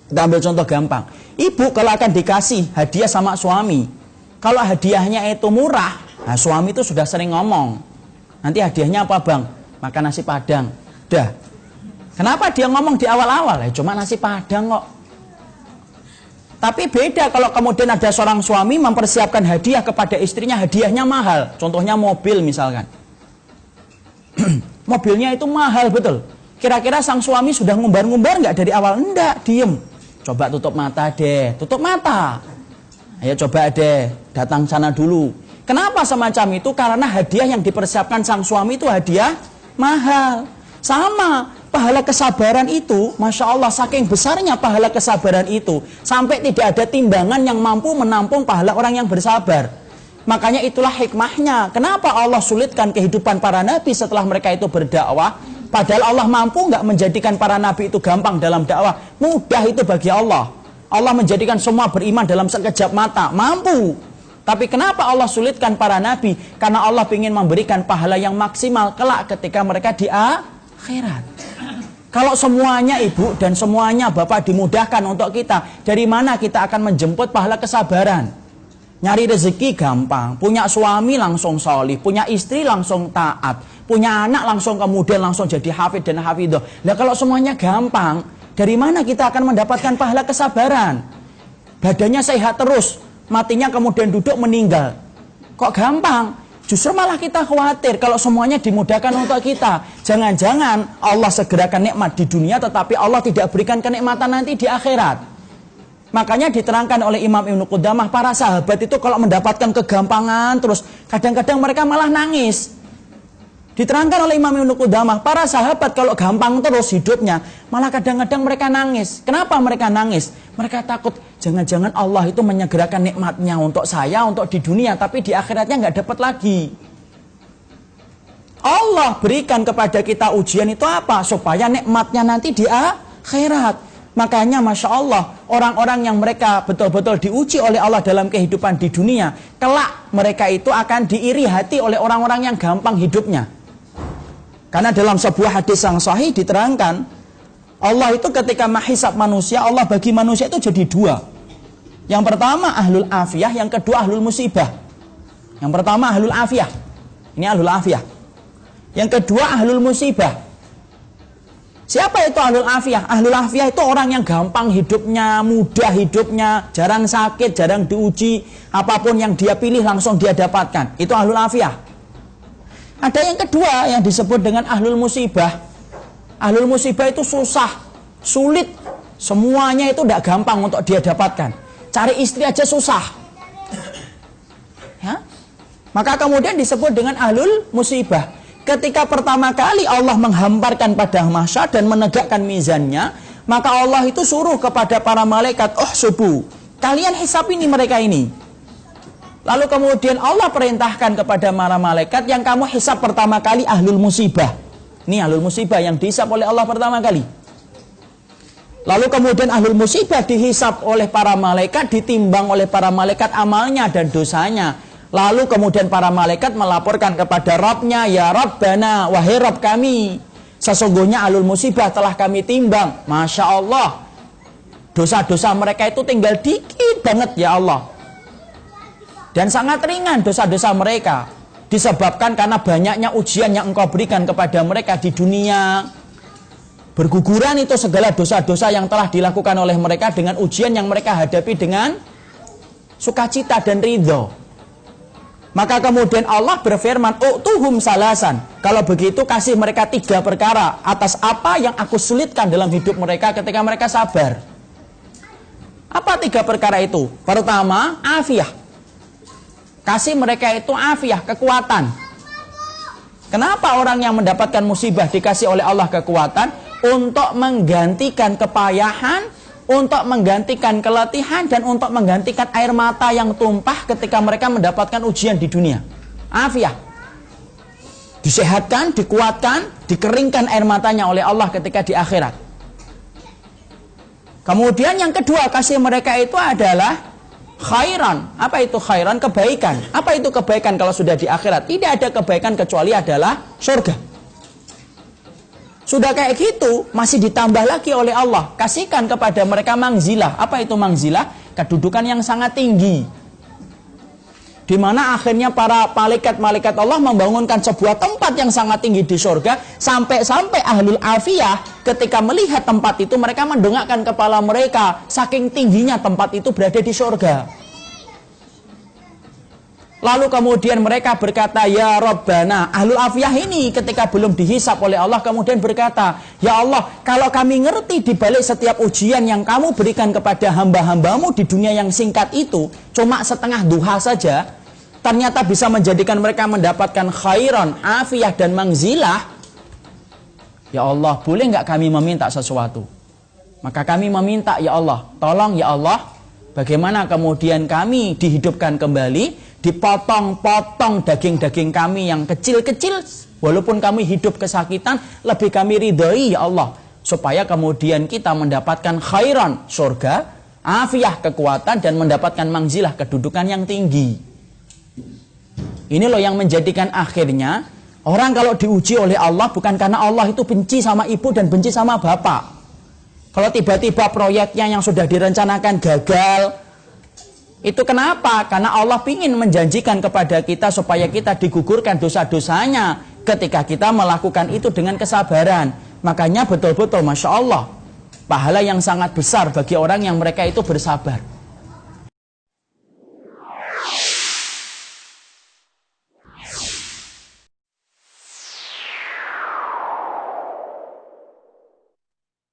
Kita ambil contoh gampang. Ibu kalau akan dikasih hadiah sama suami, kalau hadiahnya itu murah, nah suami itu sudah sering ngomong, nanti hadiahnya apa bang? Makan nasi padang. Dah. Kenapa dia ngomong di awal-awal? Cuma nasi padang kok. Tapi beda kalau kemudian ada seorang suami mempersiapkan hadiah kepada istrinya, hadiahnya mahal. Contohnya mobil misalkan. Mobilnya itu mahal betul. Kira-kira sang suami sudah ngumbar-ngumbar nggak dari awal? Enggak, diem. Coba tutup mata deh, tutup mata. Ayo coba deh, datang sana dulu. Kenapa semacam itu? Karena hadiah yang dipersiapkan sang suami itu hadiah mahal. Sama, pahala kesabaran itu, Masya Allah, saking besarnya pahala kesabaran itu, sampai tidak ada timbangan yang mampu menampung pahala orang yang bersabar. Makanya itulah hikmahnya. Kenapa Allah sulitkan kehidupan para nabi setelah mereka itu berdakwah? Padahal Allah mampu nggak menjadikan para nabi itu gampang dalam dakwah. Mudah itu bagi Allah. Allah menjadikan semua beriman dalam sekejap mata. Mampu. Tapi kenapa Allah sulitkan para nabi? Karena Allah ingin memberikan pahala yang maksimal kelak ketika mereka di akhirat. Kalau semuanya ibu dan semuanya bapak dimudahkan untuk kita, dari mana kita akan menjemput pahala kesabaran? Nyari rezeki gampang, punya suami langsung sholih, punya istri langsung taat, punya anak langsung kemudian langsung jadi hafid dan hafidah. Nah kalau semuanya gampang, dari mana kita akan mendapatkan pahala kesabaran? Badannya sehat terus, matinya kemudian duduk meninggal. Kok gampang? Justru malah kita khawatir kalau semuanya dimudahkan untuk kita. Jangan-jangan Allah segerakan nikmat di dunia, tetapi Allah tidak berikan kenikmatan nanti di akhirat. Makanya diterangkan oleh Imam Ibnu Qudamah, para sahabat itu kalau mendapatkan kegampangan terus kadang-kadang mereka malah nangis. Diterangkan oleh Imam Ibnu Qudamah, para sahabat kalau gampang terus hidupnya, malah kadang-kadang mereka nangis. Kenapa mereka nangis? Mereka takut jangan-jangan Allah itu menyegerakan nikmatnya untuk saya, untuk di dunia, tapi di akhiratnya nggak dapat lagi. Allah berikan kepada kita ujian itu apa? Supaya nikmatnya nanti di akhirat. Makanya Masya Allah, orang-orang yang mereka betul-betul diuji oleh Allah dalam kehidupan di dunia, kelak mereka itu akan diiri hati oleh orang-orang yang gampang hidupnya. Karena dalam sebuah hadis yang sahih diterangkan, Allah itu ketika menghisab manusia, Allah bagi manusia itu jadi dua. Yang pertama ahlul afiyah, yang kedua ahlul musibah. Yang pertama ahlul afiyah, ini ahlul afiyah. Yang kedua ahlul musibah. Siapa itu ahlul afiyah? Ahlul afiyah itu orang yang gampang hidupnya, mudah hidupnya, jarang sakit, jarang diuji, apapun yang dia pilih langsung dia dapatkan. Itu ahlul afiyah. Ada yang kedua yang disebut dengan ahlul musibah. Ahlul musibah itu susah, sulit, semuanya itu tidak gampang untuk dia dapatkan. Cari istri aja susah. Ya? Maka kemudian disebut dengan ahlul musibah. Ketika pertama kali Allah menghamparkan padang mahsyar dan menegakkan mizannya, maka Allah itu suruh kepada para malaikat, oh subuh, kalian hisab ini mereka ini. Lalu kemudian Allah perintahkan kepada para malaikat, yang kamu hisab pertama kali ahlul musibah. Ini ahlul musibah yang dihisab oleh Allah pertama kali. Lalu kemudian ahlul musibah dihisab oleh para malaikat, ditimbang oleh para malaikat amalnya dan dosanya. Lalu kemudian para malaikat melaporkan kepada Rabbnya, ya Rabbana, wahai Rabb kami, sesungguhnya ahlul musibah telah kami timbang. Masya Allah, dosa-dosa mereka itu tinggal dikit banget ya Allah. Dan sangat ringan dosa-dosa mereka, disebabkan karena banyaknya ujian yang Engkau berikan kepada mereka di dunia. Berguguran itu segala dosa-dosa yang telah dilakukan oleh mereka dengan ujian yang mereka hadapi dengan sukacita dan ridho. Maka kemudian Allah berfirman, u'tuhum salasan. Kalau begitu kasih mereka 3 perkara atas apa yang aku sulitkan dalam hidup mereka ketika mereka sabar. Apa 3 perkara itu? Pertama, afiyah. Kasih mereka itu afiyah, kekuatan. Kenapa orang yang mendapatkan musibah dikasih oleh Allah kekuatan? Untuk menggantikan kepayahan, untuk menggantikan keletihan, dan untuk menggantikan air mata yang tumpah ketika mereka mendapatkan ujian di dunia. Afiyah. Disehatkan, dikuatkan, dikeringkan air matanya oleh Allah ketika di akhirat. Kemudian yang kedua, kasih mereka itu adalah khairan. Apa itu khairan? Kebaikan. Apa itu kebaikan kalau sudah di akhirat? Tidak ada kebaikan kecuali adalah surga. Sudah kayak gitu, masih ditambah lagi oleh Allah. Kasihkan kepada mereka mangzilah. Apa itu mangzilah? Kedudukan yang sangat tinggi. Di mana akhirnya para malaikat-malaikat Allah membangunkan sebuah tempat yang sangat tinggi di surga. Sampai-sampai ahlul afiyah ketika melihat tempat itu, mereka mendongakkan kepala mereka. Saking tingginya tempat itu berada di surga. Lalu kemudian mereka berkata, ya Rabbana. Ahlul afiyah ini ketika belum dihisap oleh Allah kemudian berkata, ya Allah, kalau kami ngerti di balik setiap ujian yang kamu berikan kepada hamba-hambamu di dunia yang singkat itu, cuma setengah duha saja, ternyata bisa menjadikan mereka mendapatkan khairan, afiyah dan mangzilah. Ya Allah, boleh nggak kami meminta sesuatu? Maka kami meminta, ya Allah, tolong ya Allah, bagaimana kemudian kami dihidupkan kembali, dipotong-potong daging-daging kami yang kecil-kecil, walaupun kami hidup kesakitan, lebih kami ridhoi ya Allah, supaya kemudian kita mendapatkan khairan, surga, afiyah, kekuatan, dan mendapatkan mangzilah, kedudukan yang tinggi. Ini loh yang menjadikan akhirnya orang kalau diuji oleh Allah bukan karena Allah itu benci sama ibu dan benci sama bapak. Kalau tiba-tiba proyeknya yang sudah direncanakan gagal, itu kenapa? Karena Allah ingin menjanjikan kepada kita supaya kita digugurkan dosa-dosanya ketika kita melakukan itu dengan kesabaran. Makanya betul-betul Masya Allah, pahala yang sangat besar bagi orang yang mereka itu bersabar.